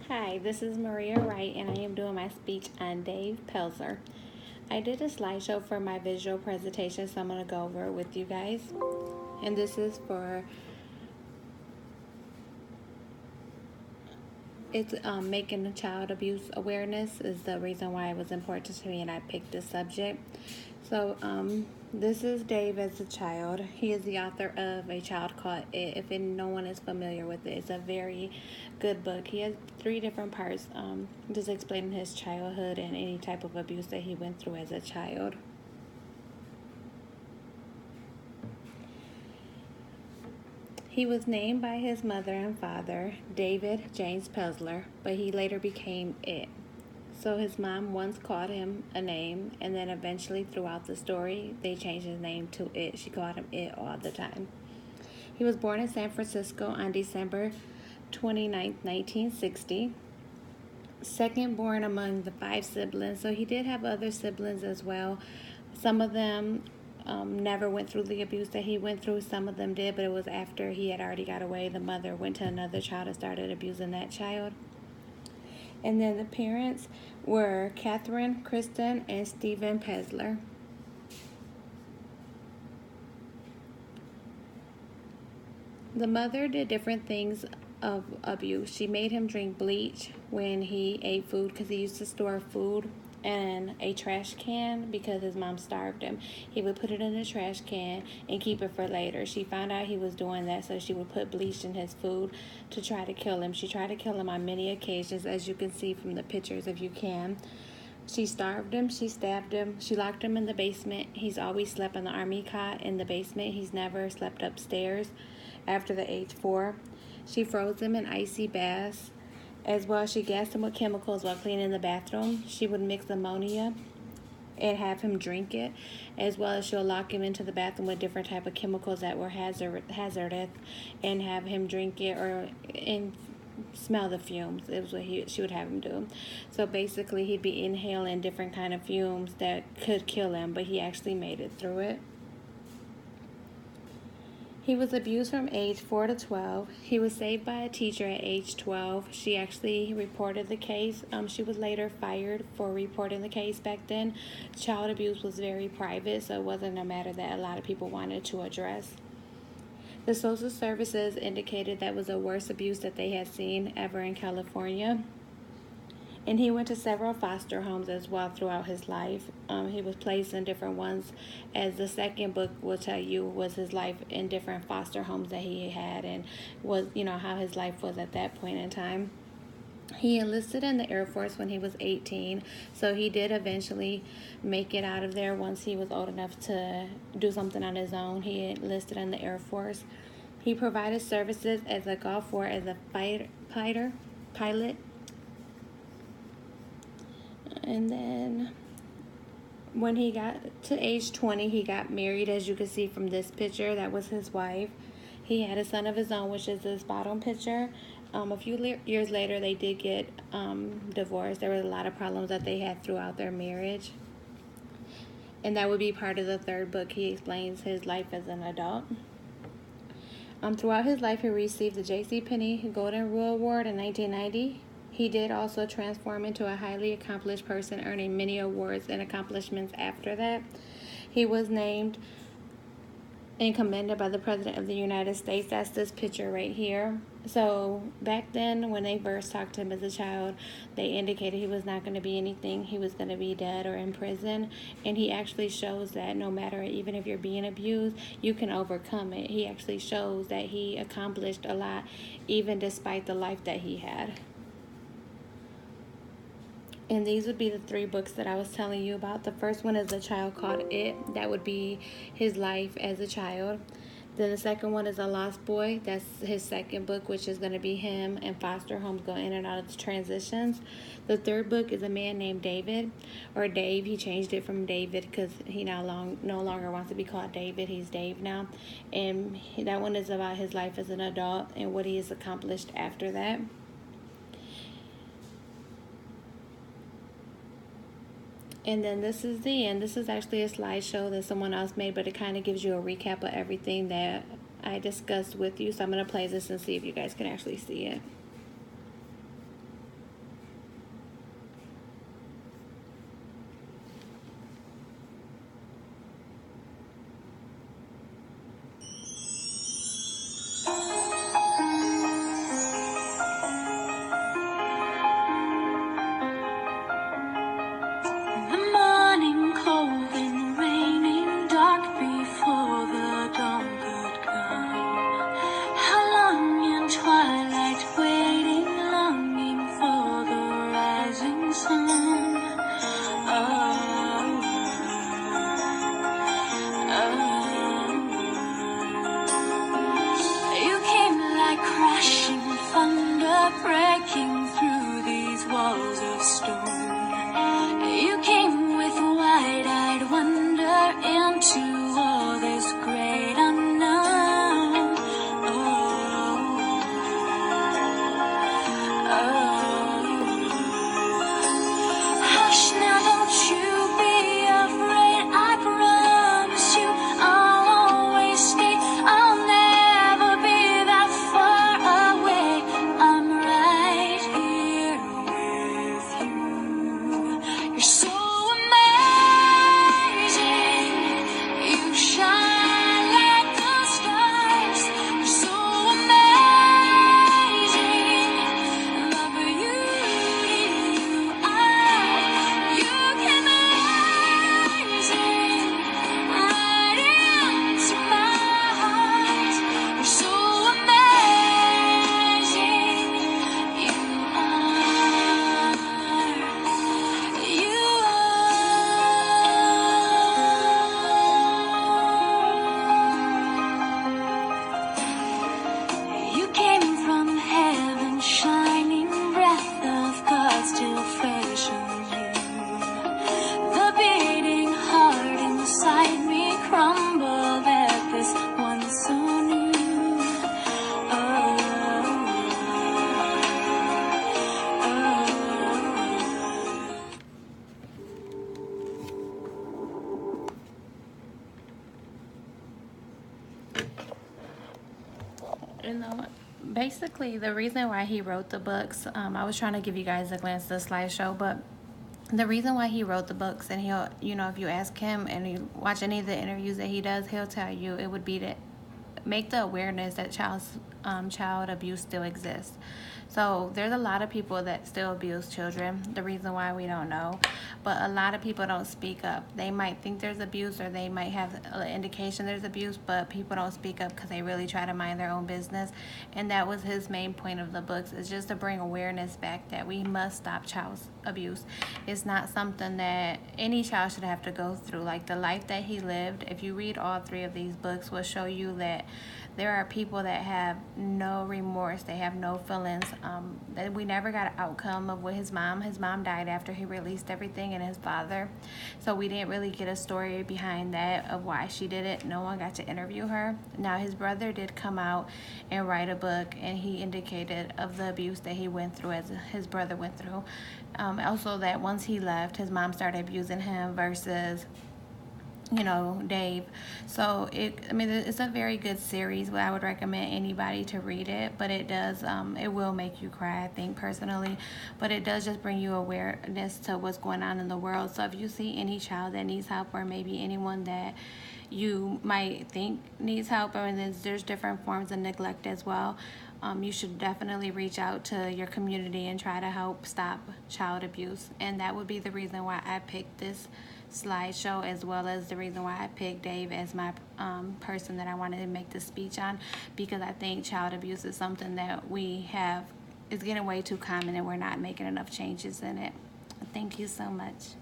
Hi, this is Maria Wright, and I am doing my speech on Dave Pelzer. I did a slideshow for my visual presentation, so I'm going to go over it with you guys. And this is for making child abuse awareness is the reason why it was important to me, and I picked this subject. So this is Dave as a child. He is the author of A Child Called It. If no one is familiar with it, it's a very good book. He has 3 different parts, just explaining his childhood and any type of abuse that he went through as a child. He was named by his mother and father, David James Pelzer, but he later became It. So his mom once called him a name, and then eventually throughout the story, they changed his name to It. She called him It all the time. He was born in San Francisco on December 29, 1960. Second born among the 5 siblings, so he did have other siblings as well. Some of them never went through the abuse that he went through. Some of them did, but it was after he had already got away. The mother went to another child and started abusing that child. And then the parents were Catherine, Kristen, and Stephen Pelzer. The mother did different things of abuse. She made him drink bleach when he ate food because he used to store food in a trash can because his mom starved him. He would put it in the trash can and keep it for later. She found out he was doing that, so she would put bleach in his food to try to kill him. She tried to kill him on many occasions, as you can see from the pictures if you can. She starved him, she stabbed him, she locked him in the basement. He's always slept on the army cot in the basement. He's never slept upstairs after the age 4. She froze him in icy baths. As well, she gassed him with chemicals while cleaning the bathroom. She would mix ammonia and have him drink it, as well as she'll lock him into the bathroom with different type of chemicals that were hazardous and have him drink it and smell the fumes. It was what she would have him do. So basically, he'd be inhaling different kind of fumes that could kill him, but he actually made it through it. He was abused from age 4 to 12. He was saved by a teacher at age 12. She actually reported the case. She was later fired for reporting the case back then. Child abuse was very private, so it wasn't a matter that a lot of people wanted to address. The social services indicated that was the worst abuse that they had seen ever in California. And he went to several foster homes as well throughout his life. He was placed in different ones, as the second book will tell you was his life in different foster homes that he had and was, how his life was at that point in time. He enlisted in the Air Force when he was 18, so he did eventually make it out of there once he was old enough to do something on his own. He enlisted in the Air Force. He provided services as a Gulf War as a pilot. And then when he got to age 20, he got married, as you can see from this picture. That was his wife. He had a son of his own, which is this bottom picture. A few years later, they did get divorced. There were a lot of problems that they had throughout their marriage. And that would be part of the 3rd book. He explains his life as an adult. Throughout his life, he received the JCPenney Golden Rule Award in 1990. He did also transform into a highly accomplished person, earning many awards and accomplishments after that. He was named and commended by the President of the United States. That's this picture right here. So back then, when they first talked to him as a child, they indicated he was not going to be anything. He was going to be dead or in prison. And he actually shows that no matter, even if you're being abused, you can overcome it. He actually shows that he accomplished a lot, even despite the life that he had. And these would be the 3 books that I was telling you about. The first one is A Child Called It. That would be his life as a child. Then the second one is A Lost Boy. That's his second book, which is going to be him and foster homes going in and out of the transitions. The 3rd book is A Man Named David, or Dave. He changed it from David because he no longer wants to be called David. He's Dave now. And that one is about his life as an adult and what he has accomplished after that. And then this is the end. This is actually a slideshow that someone else made, but it kind of gives you a recap of everything that I discussed with you. So I'm going to play this and see if you guys can actually see it. basically, the reason why he wrote the books, I was trying to give you guys a glance of the slideshow, but the reason why he wrote the books, and he'll, if you ask him and you watch any of the interviews that he does, he'll tell you it would be to make the awareness that child abuse still exists. So there's a lot of people that still abuse children. The reason why we don't know, but a lot of people don't speak up. They might think there's abuse, or they might have an indication there's abuse, but people don't speak up because they really try to mind their own business. And that was his main point of the books, is just to bring awareness back that we must stop child abuse. It's not something that any child should have to go through. Like the life that he lived, if you read all three of these books, will show you that there are people that have no remorse, they have no feelings. That we never got an outcome of what his mom died after he released everything, and his father. So we didn't really get a story behind that of why she did it. No one got to interview her. Now his brother did come out and write a book, and he indicated of the abuse that he went through, as his brother went through. Also that once he left, his mom started abusing him versus Dave. So it's a very good series. I would recommend anybody to read it, but it does, it will make you cry, I think, personally, but it does just bring you awareness to what's going on in the world. So if you see any child that needs help, or maybe anyone that you might think needs help, and there's different forms of neglect as well, you should definitely reach out to your community and try to help stop child abuse. And that would be the reason why I picked this slideshow, as well as the reason why I picked Dave as my person that I wanted to make the speech on, because I think child abuse is something that is getting way too common, and we're not making enough changes in it. Thank you so much.